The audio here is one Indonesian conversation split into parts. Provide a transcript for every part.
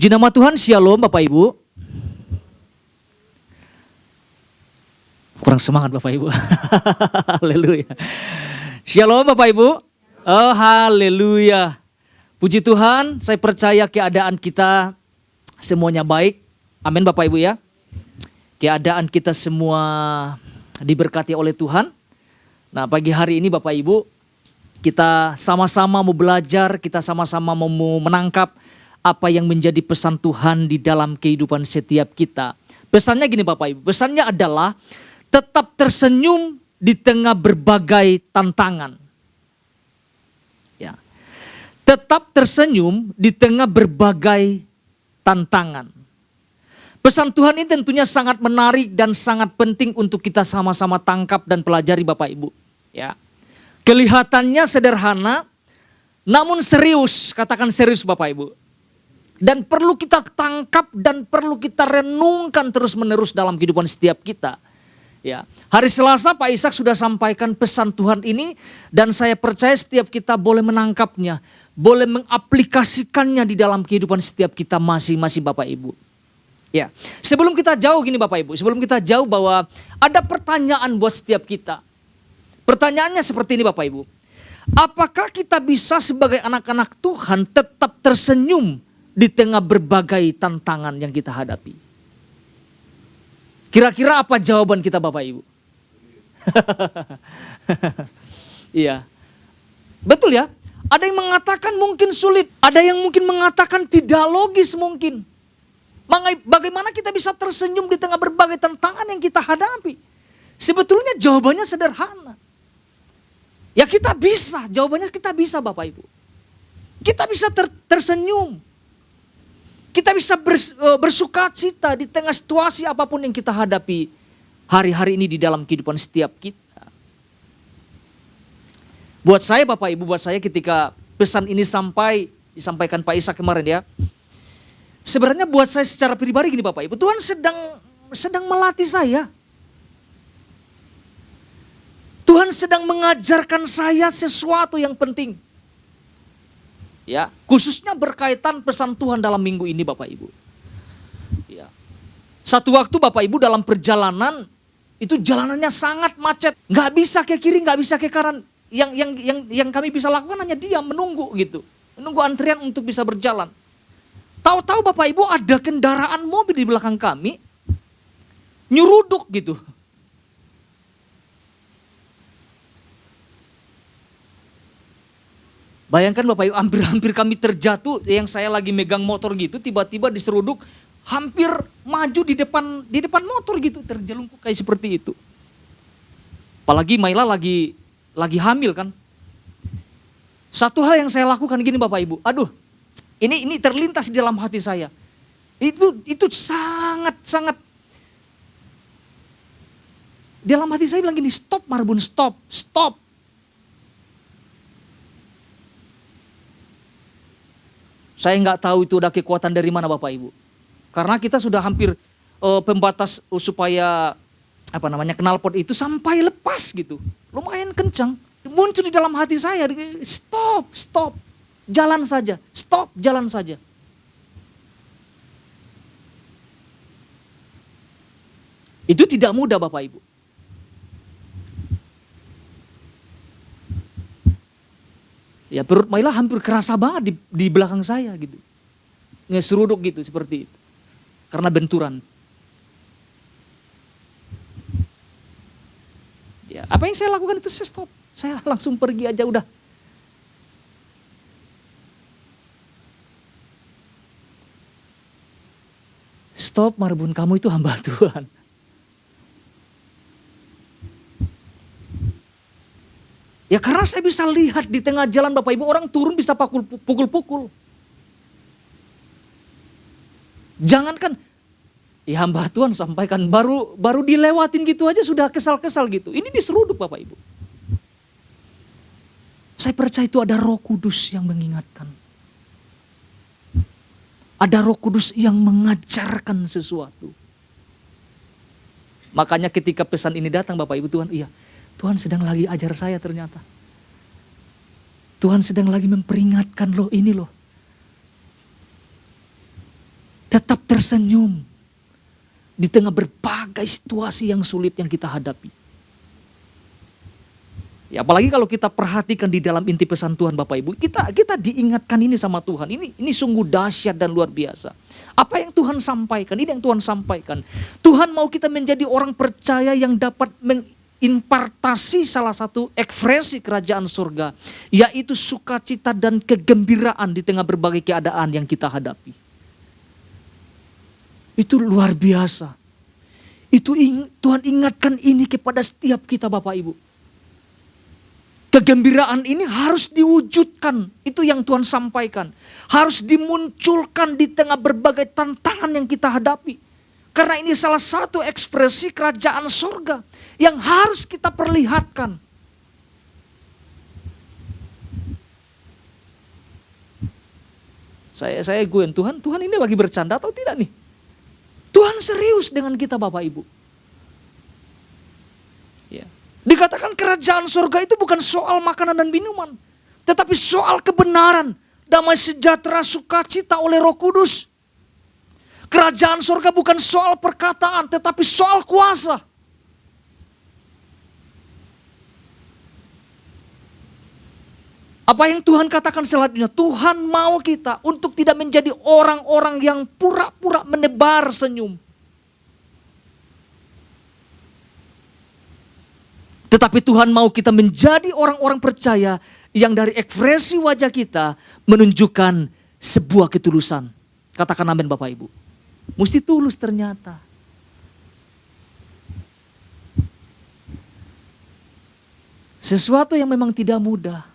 Puji nama Tuhan, Shalom Bapak Ibu. Kurang semangat Bapak Ibu. Haleluya. Shalom Bapak Ibu. Oh haleluya. Puji Tuhan, saya percaya keadaan kita semuanya baik. Amin Bapak Ibu ya. Keadaan kita semua diberkati oleh Tuhan. Nah pagi hari ini Bapak Ibu, kita sama-sama mau belajar, kita sama-sama mau menangkap apa yang menjadi pesan Tuhan di dalam kehidupan setiap kita. Pesannya gini Bapak Ibu, pesannya adalah tetap tersenyum di tengah berbagai tantangan. Ya. Tetap tersenyum di tengah berbagai tantangan. Pesan Tuhan ini tentunya sangat menarik dan sangat penting untuk kita sama-sama tangkap dan pelajari Bapak Ibu. Ya. Kelihatannya sederhana, namun serius, katakan serius Bapak Ibu. Dan perlu kita tangkap dan perlu kita renungkan terus-menerus dalam kehidupan setiap kita. Ya, hari Selasa Pak Ishak sudah sampaikan pesan Tuhan ini dan saya percaya setiap kita boleh menangkapnya, boleh mengaplikasikannya di dalam kehidupan setiap kita masing-masing Bapak Ibu. Ya, sebelum kita jauh gini Bapak Ibu, sebelum kita jauh bahwa ada pertanyaan buat setiap kita. Pertanyaannya seperti ini Bapak Ibu. Apakah kita bisa sebagai anak-anak Tuhan tetap tersenyum di tengah berbagai tantangan yang kita hadapi? Kira-kira apa jawaban kita Bapak Ibu? Iya. Betul ya? Ada yang mengatakan mungkin sulit, ada yang mungkin mengatakan tidak logis mungkin. Bagaimana kita bisa tersenyum di tengah berbagai tantangan yang kita hadapi? Sebetulnya jawabannya sederhana. Ya kita bisa, jawabannya kita bisa Bapak Ibu. Kita bisa tersenyum. Kita bisa bersuka cita di tengah situasi apapun yang kita hadapi hari-hari ini di dalam kehidupan setiap kita. Buat saya Bapak Ibu, buat saya ketika pesan ini disampaikan Pak Ishak kemarin ya. Sebenarnya buat saya secara pribadi gini Bapak Ibu, Tuhan sedang melatih saya. Tuhan sedang mengajarkan saya sesuatu yang penting. Ya, khususnya berkaitan pesan Tuhan dalam minggu ini Bapak Ibu. Ya. Satu waktu Bapak Ibu dalam perjalanan, itu jalanannya sangat macet. Nggak bisa ke kiri, nggak bisa ke kanan. Yang kami bisa lakukan hanya diam, menunggu gitu. Menunggu antrian untuk bisa berjalan. Tahu-tahu Bapak Ibu ada kendaraan mobil di belakang kami, nyuruduk gitu. Bayangkan Bapak Ibu, hampir kami terjatuh, yang saya lagi megang motor gitu, tiba-tiba diseruduk, hampir maju di depan motor gitu, terjelungkup kayak seperti itu. Apalagi Maila lagi hamil kan. Satu hal yang saya lakukan gini Bapak Ibu, aduh, ini terlintas di dalam hati saya. Itu sangat dalam hati saya bilang gini, stop Marbun, stop. Saya nggak tahu itu udah kekuatan dari mana Bapak Ibu. Karena kita sudah hampir pembatas supaya knalpot itu sampai lepas gitu. Lumayan kencang. Muncul di dalam hati saya, stop. Jalan saja, stop, jalan saja. Itu tidak mudah Bapak Ibu. Ya perut Maila hampir kerasa banget di belakang saya gitu. Ngeseruduk gitu seperti itu. Karena benturan. Ya, apa yang saya lakukan itu saya stop. Saya langsung pergi aja udah. Stop Marbun, kamu itu hamba Tuhan. Ya karena saya bisa lihat di tengah jalan Bapak Ibu, orang turun bisa pukul-pukul. Jangankan, ya hamba Tuhan sampaikan, baru dilewatin gitu aja sudah kesal-kesal gitu. Ini diseruduk Bapak Ibu. Saya percaya itu ada Roh Kudus yang mengingatkan. Ada Roh Kudus yang mengajarkan sesuatu. Makanya ketika pesan ini datang Bapak Ibu, Tuhan sedang lagi ajar saya ternyata. Tuhan sedang lagi memperingatkan loh ini loh. tersenyum di tengah berbagai situasi yang sulit yang kita hadapi. Ya, apalagi kalau kita perhatikan di dalam inti pesan Tuhan Bapak Ibu, kita diingatkan ini sama Tuhan. Ini sungguh dahsyat dan luar biasa. Apa yang Tuhan sampaikan, ini yang Tuhan sampaikan. Tuhan mau kita menjadi orang percaya yang dapat menimpartasi salah satu ekspresi kerajaan surga, yaitu sukacita dan kegembiraan di tengah berbagai keadaan yang kita hadapi. Itu luar biasa. Tuhan ingatkan ini kepada setiap kita Bapak Ibu. Kegembiraan ini harus diwujudkan. Itu yang Tuhan sampaikan. Harus dimunculkan di tengah berbagai tantangan yang kita hadapi. Karena ini salah satu ekspresi kerajaan surga yang harus kita perlihatkan. Saya guen, Tuhan ini lagi bercanda atau tidak nih? Tuhan serius dengan kita Bapak Ibu. Ya. Dikatakan kerajaan surga itu bukan soal makanan dan minuman. Tetapi soal kebenaran, damai sejahtera, sukacita oleh Roh Kudus. Kerajaan surga bukan soal perkataan, tetapi soal kuasa. Apa yang Tuhan katakan selanjutnya? Tuhan mau kita untuk tidak menjadi orang-orang yang pura-pura menebar senyum. Tetapi Tuhan mau kita menjadi orang-orang percaya yang dari ekspresi wajah kita menunjukkan sebuah ketulusan. Katakan amin Bapak Ibu. Mesti tulus ternyata. Sesuatu yang memang tidak mudah.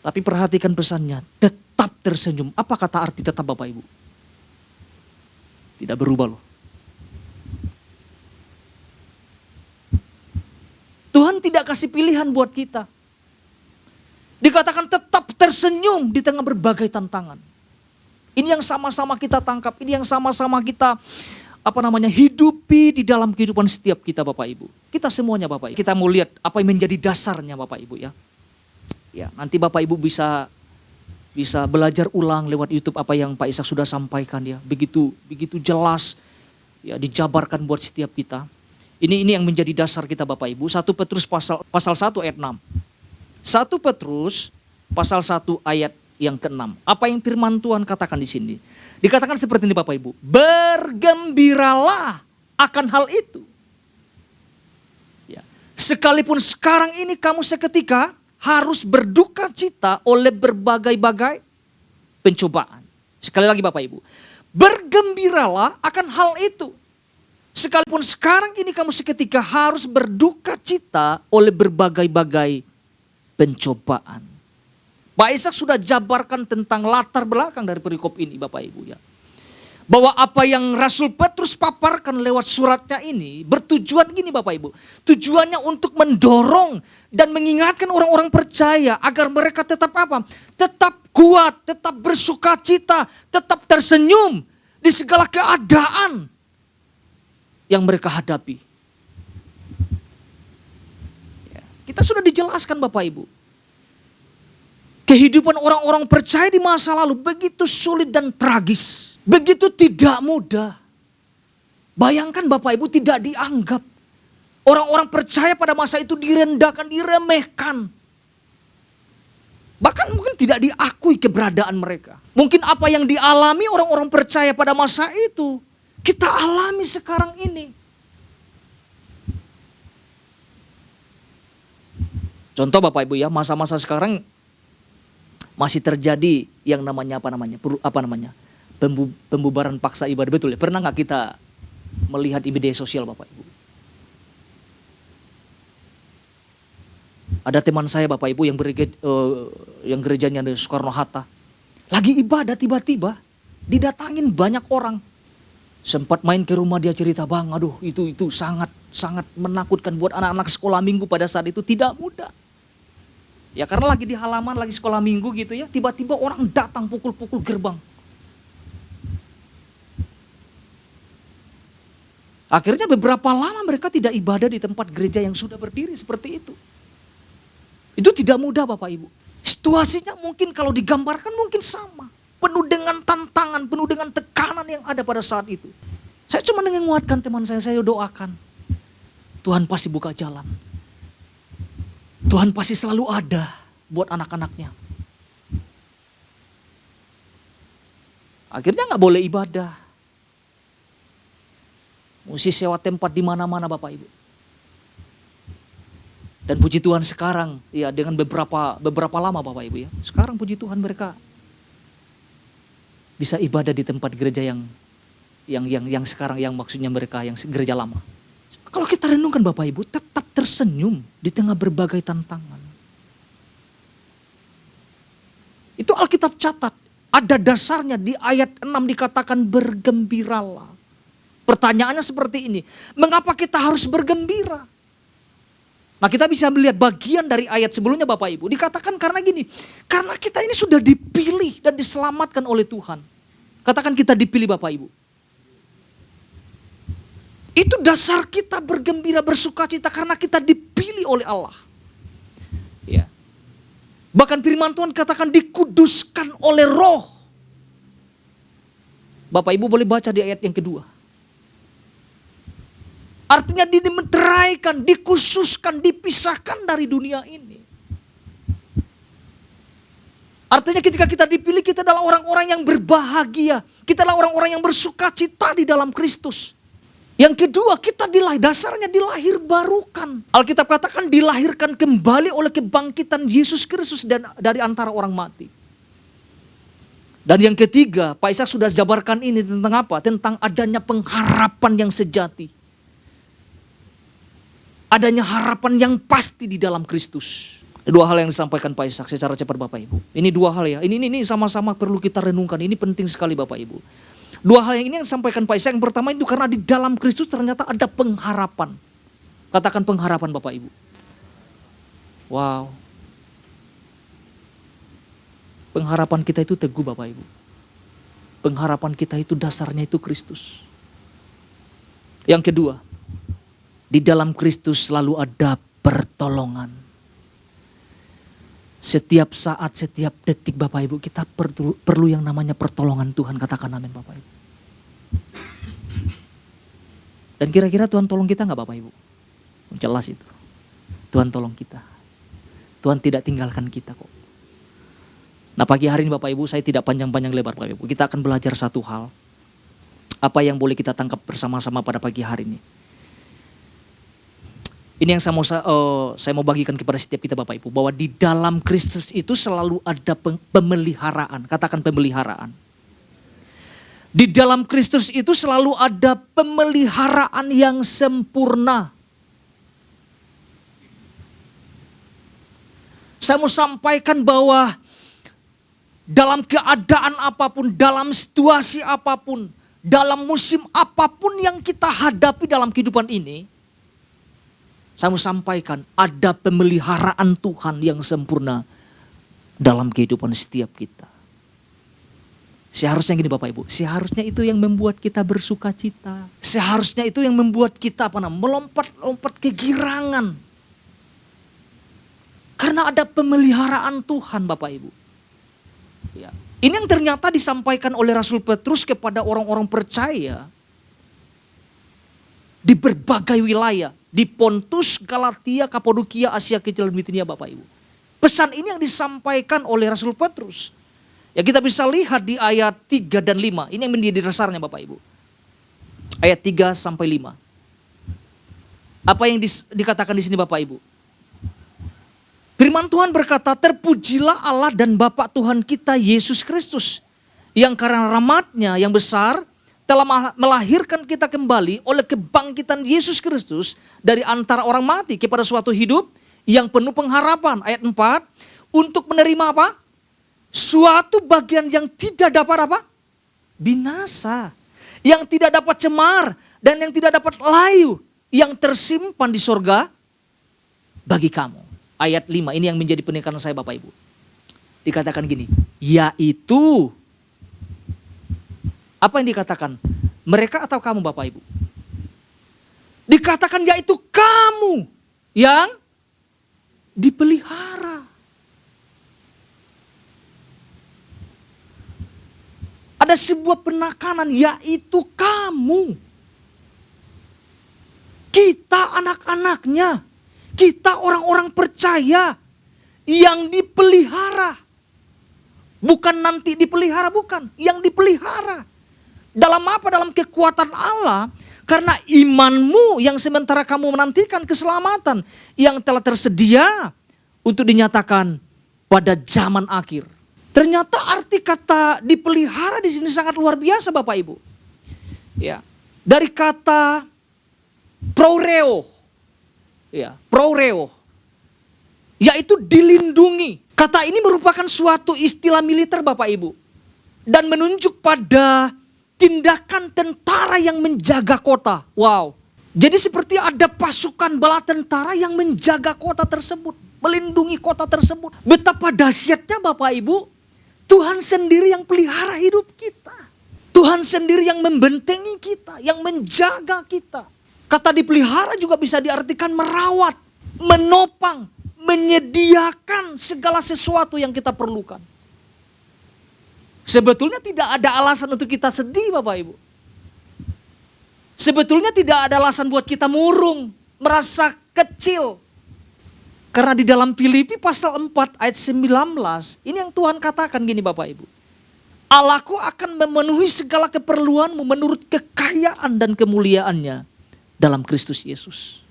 Tapi perhatikan pesannya, tetap tersenyum. Apa kata arti tetap Bapak Ibu? Tidak berubah loh. Tuhan tidak kasih pilihan buat kita. Dikatakan tetap tersenyum di tengah berbagai tantangan. Ini yang sama-sama kita tangkap, ini yang sama-sama kita hidupi di dalam kehidupan setiap kita Bapak Ibu. Kita semuanya Bapak Ibu. Kita mau lihat apa yang menjadi dasarnya Bapak Ibu ya. Ya, nanti Bapak Ibu bisa belajar ulang lewat YouTube apa yang Pak Ishak sudah sampaikan ya. Begitu jelas ya dijabarkan buat setiap kita. Ini yang menjadi dasar kita Bapak Ibu. 1 Petrus pasal 1 ayat 6. 1 Petrus pasal 1 ayat yang ke-6. Apa yang firman Tuhan katakan di sini? Dikatakan seperti ini Bapak Ibu. Bergembiralah akan hal itu. Ya. Sekalipun sekarang ini kamu seketika harus berduka cita oleh berbagai-bagai pencobaan. Sekali lagi Bapak Ibu. Bergembiralah akan hal itu. Sekalipun sekarang ini kamu seketika harus berduka cita oleh berbagai-bagai pencobaan. Pak Ishak sudah jabarkan tentang latar belakang dari perikop ini Bapak Ibu ya. Bahwa apa yang Rasul Petrus paparkan lewat suratnya ini bertujuan gini Bapak Ibu. Tujuannya untuk mendorong dan mengingatkan orang-orang percaya agar mereka tetap apa? Tetap kuat, tetap bersukacita, tetap tersenyum di segala keadaan yang mereka hadapi. Ya, kita sudah dijelaskan Bapak Ibu. Kehidupan orang-orang percaya di masa lalu begitu sulit dan tragis. Begitu tidak mudah. Bayangkan Bapak Ibu tidak dianggap. Orang-orang percaya pada masa itu direndahkan, diremehkan. Bahkan mungkin tidak diakui keberadaan mereka. Mungkin apa yang dialami orang-orang percaya pada masa itu kita alami sekarang ini. Contoh Bapak Ibu ya, masa-masa sekarang masih terjadi yang namanya pembubaran paksa ibadah, betul ya? Pernah nggak kita melihat di media sosial Bapak Ibu? Ada teman saya Bapak Ibu yang gerejanya di Soekarno-Hatta. Lagi ibadah tiba-tiba didatangin banyak orang. Sempat main ke rumah dia cerita, "Bang, aduh itu sangat menakutkan buat anak-anak sekolah minggu pada saat itu, tidak mudah." Ya karena lagi di halaman, lagi sekolah minggu gitu ya, tiba-tiba orang datang pukul-pukul gerbang. Akhirnya beberapa lama mereka tidak ibadah di tempat gereja yang sudah berdiri seperti itu. Itu tidak mudah Bapak Ibu. Situasinya mungkin kalau digambarkan mungkin sama. Penuh dengan ada pada saat itu. Saya cuma menguatkan teman saya doakan. Tuhan pasti buka jalan. Tuhan pasti selalu ada buat anak-anaknya. Akhirnya gak boleh ibadah. Mesti sewa tempat di mana-mana Bapak Ibu. Dan puji Tuhan sekarang, ya dengan beberapa lama Bapak Ibu ya. Sekarang puji Tuhan mereka bisa ibadah di tempat gereja yang sekarang, yang maksudnya mereka yang gereja lama. Kalau kita renungkan Bapak Ibu, tetap tersenyum di tengah berbagai tantangan. Itu Alkitab catat. Ada dasarnya di ayat 6 dikatakan bergembiralah. Pertanyaannya seperti ini. Mengapa kita harus bergembira? Nah kita bisa melihat bagian dari ayat sebelumnya Bapak Ibu. Dikatakan karena gini. Karena kita ini sudah dipilih dan diselamatkan oleh Tuhan. Katakan kita dipilih Bapak Ibu. Itu dasar kita bergembira, bersukacita karena kita dipilih oleh Allah. Ya. Bahkan firman Tuhan katakan dikuduskan oleh Roh. Bapak Ibu boleh baca di ayat yang kedua. Artinya dimeteraikan, dikhususkan, dipisahkan dari dunia ini. Artinya ketika kita dipilih, kita adalah orang-orang yang berbahagia. Kita adalah orang-orang yang bersukacita di dalam Kristus. Yang kedua, kita dasarnya dilahir barukan. Alkitab katakan dilahirkan kembali oleh kebangkitan Yesus Kristus dari antara orang mati. Dan yang ketiga, Pak Ishak sudah jabarkan ini tentang apa? Tentang adanya pengharapan yang sejati. Adanya harapan yang pasti di dalam Kristus. Dua hal yang disampaikan Pak Ishak secara cepat Bapak Ibu. Ini dua hal ya, ini sama-sama perlu kita renungkan. Ini penting sekali Bapak Ibu. Dua hal yang ini yang disampaikan Pak Ishak. Yang pertama itu karena di dalam Kristus ternyata ada pengharapan. Katakan pengharapan Bapak Ibu. Wow. Pengharapan kita itu teguh Bapak Ibu. Pengharapan kita itu dasarnya itu Kristus. Yang kedua, di dalam Kristus selalu ada pertolongan. Setiap saat, setiap detik Bapak Ibu kita perlu yang namanya pertolongan Tuhan. Katakan amin Bapak Ibu. Dan kira-kira Tuhan tolong kita gak Bapak Ibu? Jelas itu. Tuhan tolong kita. Tuhan tidak tinggalkan kita kok. Nah pagi hari ini Bapak Ibu saya tidak panjang-panjang lebar Bapak Ibu. Kita akan belajar satu hal. Apa yang boleh kita tangkap bersama-sama pada pagi hari ini. Ini yang saya mau bagikan kepada setiap kita Bapak Ibu. Bahwa di dalam Kristus itu selalu ada pemeliharaan. Katakan pemeliharaan. Di dalam Kristus itu selalu ada pemeliharaan yang sempurna. Saya mau sampaikan bahwa dalam keadaan apapun, dalam situasi apapun, dalam musim apapun yang kita hadapi dalam kehidupan ini, saya mau sampaikan ada pemeliharaan Tuhan yang sempurna dalam kehidupan setiap kita. Seharusnya gini Bapak Ibu, seharusnya itu yang membuat kita bersuka cita. Seharusnya itu yang membuat kita melompat-lompat kegirangan. Karena ada pemeliharaan Tuhan Bapak Ibu. Ya. Ini yang ternyata disampaikan oleh Rasul Petrus kepada orang-orang percaya di berbagai wilayah. Di Pontus, Galatia, Kapadokia, Asia Kecil dan Bitinia Bapak Ibu. Pesan ini yang disampaikan oleh Rasul Petrus. Ya kita bisa lihat di ayat 3 dan 5. Ini yang menjadi dasarnya Bapak Ibu. Ayat 3 sampai 5. Apa yang dikatakan di sini Bapak Ibu? Firman Tuhan berkata, terpujilah Allah dan Bapa Tuhan kita Yesus Kristus. Yang karena rahmat-Nya yang besar telah melahirkan kita kembali oleh kebangkitan Yesus Kristus dari antara orang mati kepada suatu hidup yang penuh pengharapan. Ayat 4, untuk menerima apa? Suatu bagian yang tidak dapat apa? Binasa. Yang tidak dapat cemar dan yang tidak dapat layu. Yang tersimpan di sorga bagi kamu. Ayat 5, ini yang menjadi penekanan saya Bapak Ibu. Dikatakan gini, yaitu, apa yang dikatakan? Mereka atau kamu Bapak Ibu? Dikatakan yaitu kamu yang dipelihara. Ada ada sebuah penekanan, yaitu kamu. Kita anak-anaknya, kita orang-orang percaya yang dipelihara. Bukan nanti dipelihara, bukan. Yang dipelihara. Dalam apa? Dalam kekuatan Allah. Karena imanmu yang sementara kamu menantikan keselamatan yang telah tersedia untuk dinyatakan pada zaman akhir. Ternyata arti kata dipelihara di sini sangat luar biasa Bapak Ibu. Ya, dari kata proreo. Ya, proreo. Yaitu dilindungi. Kata ini merupakan suatu istilah militer Bapak Ibu. Dan menunjuk pada tindakan tentara yang menjaga kota. Wow. Jadi seperti ada pasukan bala tentara yang menjaga kota tersebut. Melindungi kota tersebut. Betapa dahsyatnya Bapak Ibu. Tuhan sendiri yang pelihara hidup kita. Tuhan sendiri yang membentengi kita. Yang menjaga kita. Kata dipelihara juga bisa diartikan merawat. Menopang. Menyediakan segala sesuatu yang kita perlukan. Sebetulnya tidak ada alasan untuk kita sedih Bapak Ibu. Sebetulnya tidak ada alasan buat kita murung, merasa kecil. Karena di dalam Filipi pasal 4 ayat 19, ini yang Tuhan katakan gini Bapak Ibu. Allahku akan memenuhi segala keperluanmu menurut kekayaan dan kemuliaannya dalam Kristus Yesus.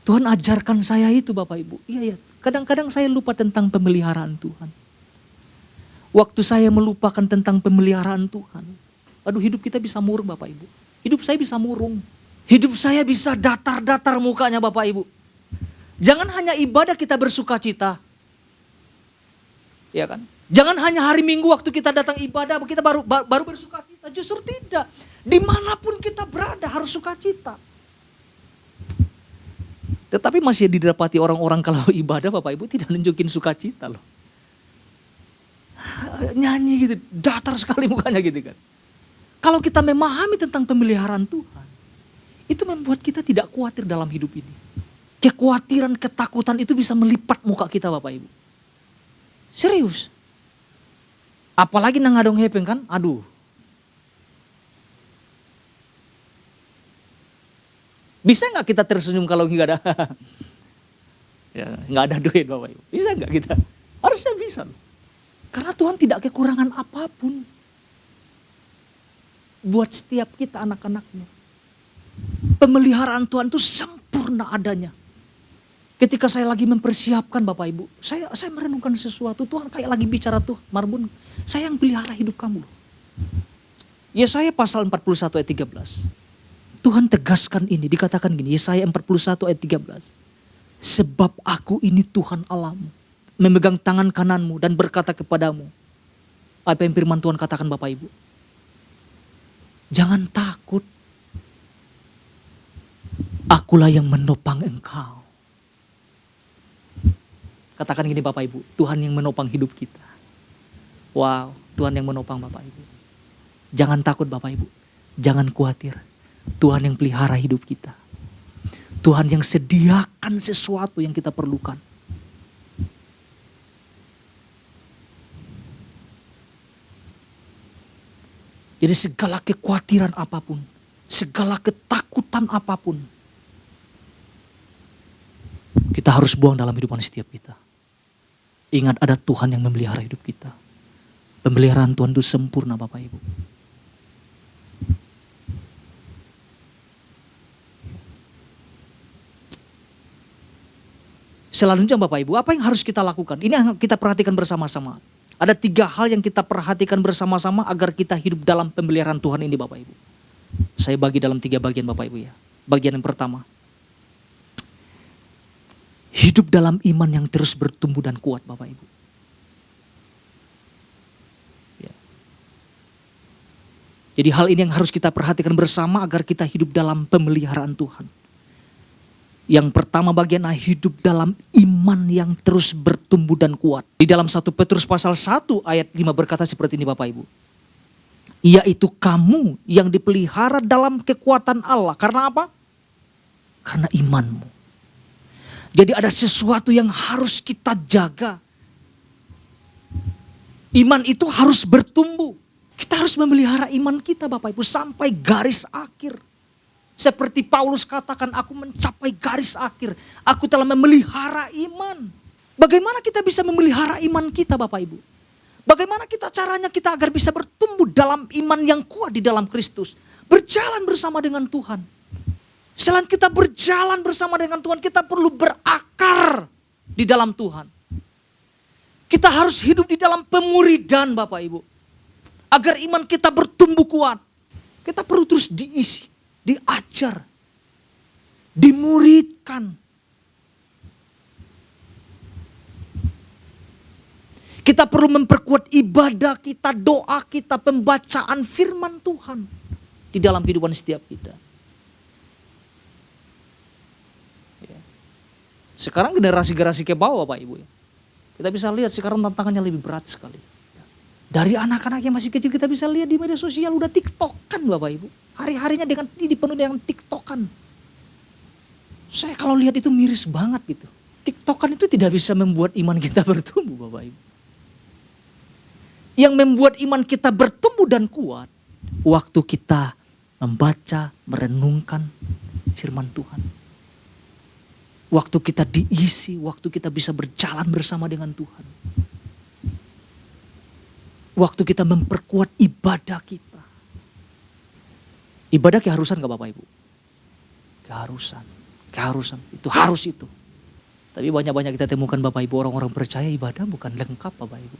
Tuhan ajarkan saya itu Bapak Ibu. Iya ya, kadang-kadang saya lupa tentang pemeliharaan Tuhan. Waktu saya melupakan tentang pemeliharaan Tuhan. Aduh, hidup kita bisa murung Bapak Ibu. Hidup saya bisa murung. Hidup saya bisa datar-datar mukanya Bapak Ibu. Jangan hanya ibadah kita bersuka cita. Ya kan? Jangan hanya hari Minggu waktu kita datang ibadah kita baru bersuka cita. Justru tidak. Dimanapun kita berada harus suka cita. Tetapi masih didapati orang-orang kalau ibadah Bapak Ibu tidak nunjukin sukacita loh. Nyanyi gitu, datar sekali mukanya gitu kan. Kalau kita memahami tentang pemeliharaan Tuhan, itu membuat kita tidak khawatir dalam hidup ini. Kekhawatiran, ketakutan itu bisa melipat muka kita Bapak Ibu. Serius. Apalagi nangadong hepeng kan, aduh. Bisa nggak kita tersenyum kalau nggak ada, ya, nggak ada duit Bapak Ibu? Bisa nggak kita? Harusnya bisa. Karena Tuhan tidak kekurangan apapun buat setiap kita anak-anaknya. Pemeliharaan Tuhan itu sempurna adanya. Ketika saya lagi mempersiapkan Bapak Ibu, saya merenungkan sesuatu. Tuhan kayak lagi bicara tuh, Marbun, saya yang pelihara hidup kamu. Yesaya pasal 41 ayat 13. Tuhan tegaskan ini, dikatakan gini, Yesaya 41 ayat 13. Sebab aku ini Tuhan Allahmu, memegang tangan kananmu dan berkata kepadamu. Apa yang firman Tuhan katakan Bapak Ibu? Jangan takut. Akulah yang menopang engkau. Katakan gini Bapak Ibu, Tuhan yang menopang hidup kita. Wow, Tuhan yang menopang Bapak Ibu. Jangan takut Bapak Ibu, jangan khawatir. Tuhan yang pelihara hidup kita. Tuhan yang sediakan sesuatu yang kita perlukan. Jadi segala kekhawatiran apapun, segala ketakutan apapun, kita harus buang dalam kehidupan setiap kita. Ingat ada Tuhan yang memelihara hidup kita. Pemeliharaan Tuhan itu sempurna Bapak Ibu. Selanjutnya Bapak Ibu, apa yang harus kita lakukan? Ini yang kita perhatikan bersama-sama. Ada 3 hal yang kita perhatikan bersama-sama agar kita hidup dalam pemeliharaan Tuhan ini Bapak Ibu. Saya bagi dalam 3 bagian Bapak Ibu ya. Bagian yang pertama, hidup dalam iman yang terus bertumbuh dan kuat Bapak Ibu. Ya. Jadi hal ini yang harus kita perhatikan bersama agar kita hidup dalam pemeliharaan Tuhan. Yang pertama bagian hidup dalam iman yang terus bertumbuh dan kuat. Di dalam 1 Petrus pasal 1 ayat 5 berkata seperti ini Bapak Ibu. Yaitu kamu yang dipelihara dalam kekuatan Allah. Karena apa? Karena imanmu. Jadi ada sesuatu yang harus kita jaga. Iman itu harus bertumbuh. Kita harus memelihara iman kita Bapak Ibu sampai garis akhir. Seperti Paulus katakan, aku mencapai garis akhir. Aku telah memelihara iman. Bagaimana kita bisa memelihara iman kita Bapak Ibu? Bagaimana caranya kita agar bisa bertumbuh dalam iman yang kuat di dalam Kristus? Berjalan bersama dengan Tuhan. Selain kita berjalan bersama dengan Tuhan, kita perlu berakar di dalam Tuhan. Kita harus hidup di dalam pemuridan Bapak Ibu. Agar iman kita bertumbuh kuat. Kita perlu terus diisi, diajar, dimuridkan. Kita perlu memperkuat ibadah kita, doa kita, pembacaan firman Tuhan di dalam kehidupan setiap kita. Sekarang generasi-generasi ke bawah Bapak Ibu. Kita bisa lihat sekarang tantangannya lebih berat sekali. Dari anak-anak yang masih kecil kita bisa lihat di media sosial udah tiktokan Bapak Ibu. Hari-harinya dipenuhi dengan tiktokan. Saya kalau lihat itu miris banget gitu. Tiktokan itu tidak bisa membuat iman kita bertumbuh Bapak Ibu. Yang membuat iman kita bertumbuh dan kuat, waktu kita membaca, merenungkan firman Tuhan. Waktu kita diisi, waktu kita bisa berjalan bersama dengan Tuhan. Waktu kita memperkuat ibadah kita. Ibadah keharusan gak Bapak Ibu? Keharusan. Itu harus itu. Tapi banyak-banyak kita temukan Bapak Ibu, orang-orang percaya ibadah bukan lengkap Bapak Ibu.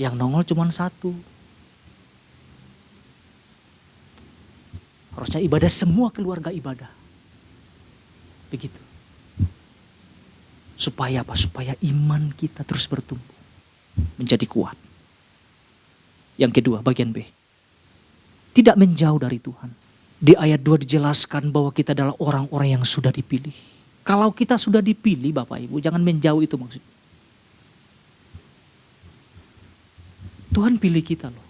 Yang nongol cuma satu. Harusnya ibadah semua keluarga ibadah. Begitu. Supaya apa? Supaya iman kita terus bertumbuh. Menjadi kuat. Yang kedua, bagian B. Tidak menjauh dari Tuhan. Di ayat 2 dijelaskan bahwa kita adalah orang-orang yang sudah dipilih. Kalau kita sudah dipilih Bapak Ibu, jangan menjauh itu maksudnya. Tuhan pilih kita loh.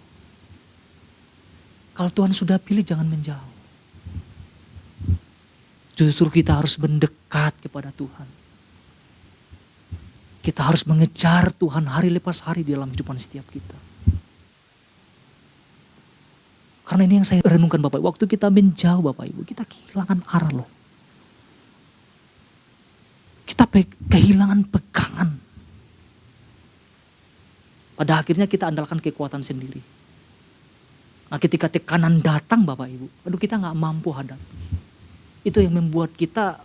Kalau Tuhan sudah pilih jangan menjauh. Justru kita harus mendekat kepada Tuhan. Kita harus mengejar Tuhan hari lepas hari di dalam kehidupan setiap kita. Karena ini yang saya renungkan Bapak Ibu. Waktu kita menjauh Bapak Ibu, kita kehilangan arah loh. Kita kehilangan pegangan. Pada akhirnya kita andalkan kekuatan sendiri. Nah ketika tekanan datang Bapak Ibu, aduh kita gak mampu hadapi. Itu yang membuat kita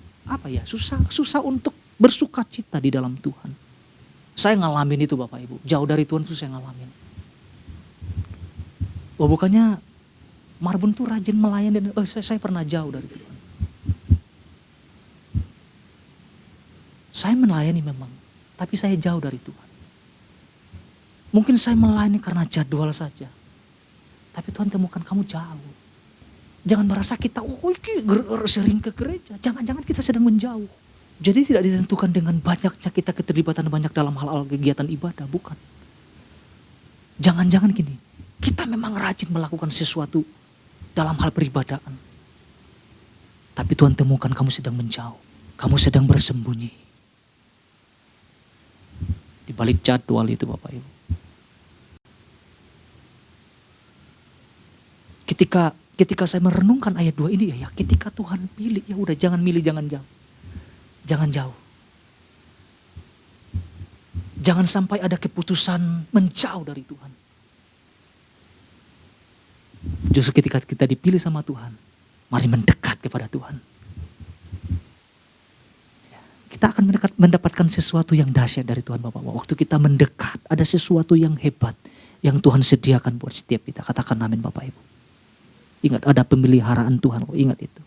susah untuk bersuka cita di dalam Tuhan. Saya ngalamin itu Bapak Ibu, jauh dari Tuhan itu saya ngalamin. Bukannya Marbun tuh rajin melayani, saya pernah jauh dari Tuhan. Saya melayani memang, tapi saya jauh dari Tuhan. Mungkin saya melayani karena jadwal saja. Tapi Tuhan temukan kamu jauh. Jangan merasa kita sering ke gereja. Jangan-jangan kita sedang menjauh. Jadi tidak ditentukan dengan banyaknya kita keterlibatan banyak dalam hal-hal kegiatan ibadah. Bukan. Jangan-jangan gini. Kita memang rajin melakukan sesuatu dalam hal peribadaan. Tapi Tuhan temukan kamu sedang menjauh. Kamu sedang bersembunyi. Di balik jadwal itu Bapak Ibu. Ketika saya merenungkan ayat 2 ini ya ketika Tuhan pilih, ya udah jangan milih, jangan jauh. Jangan jauh. Jangan sampai ada keputusan menjauh dari Tuhan. Justru ketika kita dipilih sama Tuhan, mari mendekat kepada Tuhan. Kita akan mendapatkan sesuatu yang dahsyat dari Tuhan Bapak. Waktu kita mendekat, ada sesuatu yang hebat yang Tuhan sediakan buat setiap kita. Katakan amin Bapak Ibu. Ingat ada pemeliharaan Tuhan, ingat itu.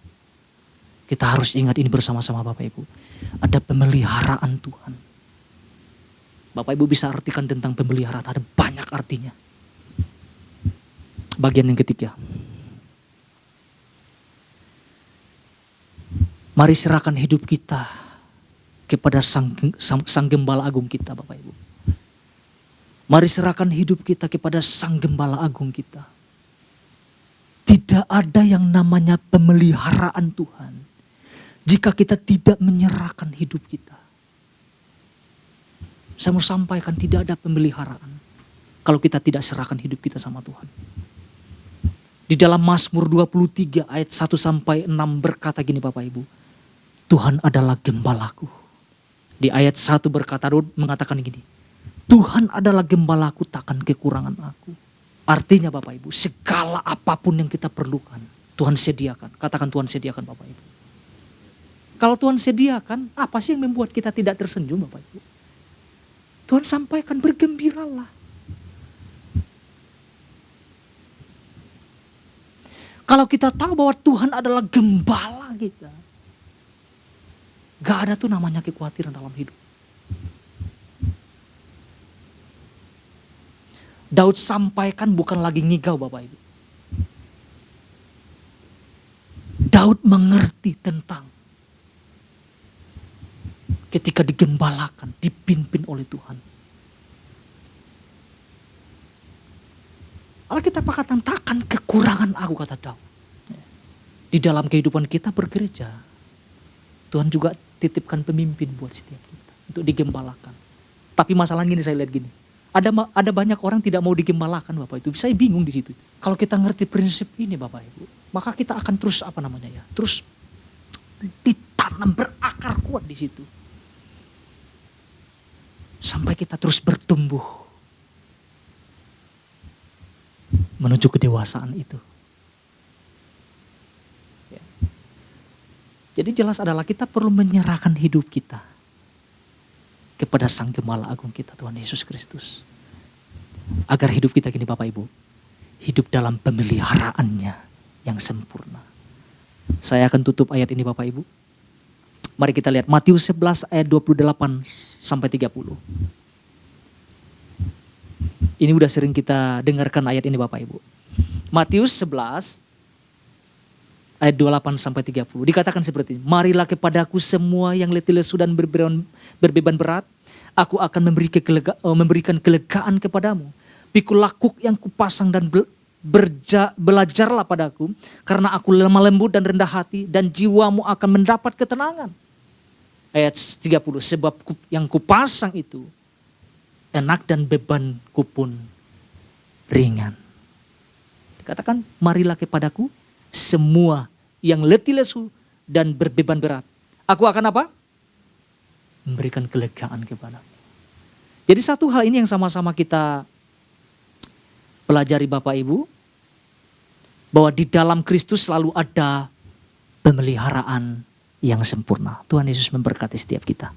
Kita harus ingat ini bersama-sama Bapak Ibu. Ada pemeliharaan Tuhan. Bapak Ibu bisa artikan tentang pemeliharaan, ada banyak artinya. Bagian yang ketiga. Mari serahkan hidup kita kepada sang Gembala Agung kita Bapak Ibu. Mari serahkan hidup kita kepada Sang Gembala Agung kita. Tidak ada yang namanya pemeliharaan Tuhan jika kita tidak menyerahkan hidup kita. Saya mau sampaikan tidak ada pemeliharaan kalau kita tidak serahkan hidup kita sama Tuhan. Di dalam Mazmur 23 ayat 1 sampai 6 berkata gini Bapak Ibu. Tuhan adalah gembalaku. Di ayat 1 berkata, Daud mengatakan gini. Tuhan adalah gembalaku, takkan kekurangan aku. Artinya Bapak Ibu, segala apapun yang kita perlukan, Tuhan sediakan. Katakan Tuhan sediakan Bapak Ibu. Kalau Tuhan sediakan, apa sih yang membuat kita tidak tersenyum Bapak Ibu? Tuhan sampaikan, bergembiralah. Kalau kita tahu bahwa Tuhan adalah gembala kita, gak ada tuh namanya kekhawatiran dalam hidup. Daud sampaikan bukan lagi ngigau Bapak Ibu. Daud mengerti tentang ketika digembalakan, dipimpin oleh Tuhan. Alkitab katakan, takkan kekurangan aku, kata Daud. Di dalam kehidupan kita bergereja, Tuhan juga titipkan pemimpin buat setiap kita untuk digembalakan. Tapi masalahnya gini, saya lihat gini. Ada banyak orang tidak mau digembalakan Bapak itu. Saya bingung di situ. Kalau kita ngerti prinsip ini Bapak Ibu, maka kita akan terus terus ditanam, berakar kuat di situ. Sampai kita terus bertumbuh menuju kedewasaan itu. Ya. Jadi jelas adalah kita perlu menyerahkan hidup kita kepada Sang Gembala Agung kita, Tuhan Yesus Kristus. Agar hidup kita gini Bapak Ibu, hidup dalam pemeliharaannya yang sempurna. Saya akan tutup ayat ini Bapak Ibu. Mari kita lihat Matius 11 ayat 28 sampai 30. Ini udah sering kita dengarkan ayat ini Bapak Ibu. Matius 11 ayat 28 sampai 30. Dikatakan seperti ini. Marilah kepadaku semua yang letih lesu dan berbeban berat. Aku akan memberikan kelegaan kepadamu. Pikul lakuk yang kupasang dan belajarlah padaku. Karena aku lemah lembut dan rendah hati. Dan jiwamu akan mendapat ketenangan. Ayat 30. Sebab yang kupasang itu enak dan bebanku pun ringan. Dikatakan marilah kepadaku semua yang letih lesu dan berbeban berat. Aku akan apa? Memberikan kelegaan kepadamu. Jadi satu hal ini yang sama-sama kita pelajari Bapak Ibu. Bahwa di dalam Kristus selalu ada pemeliharaan yang sempurna. Tuhan Yesus memberkati setiap kita.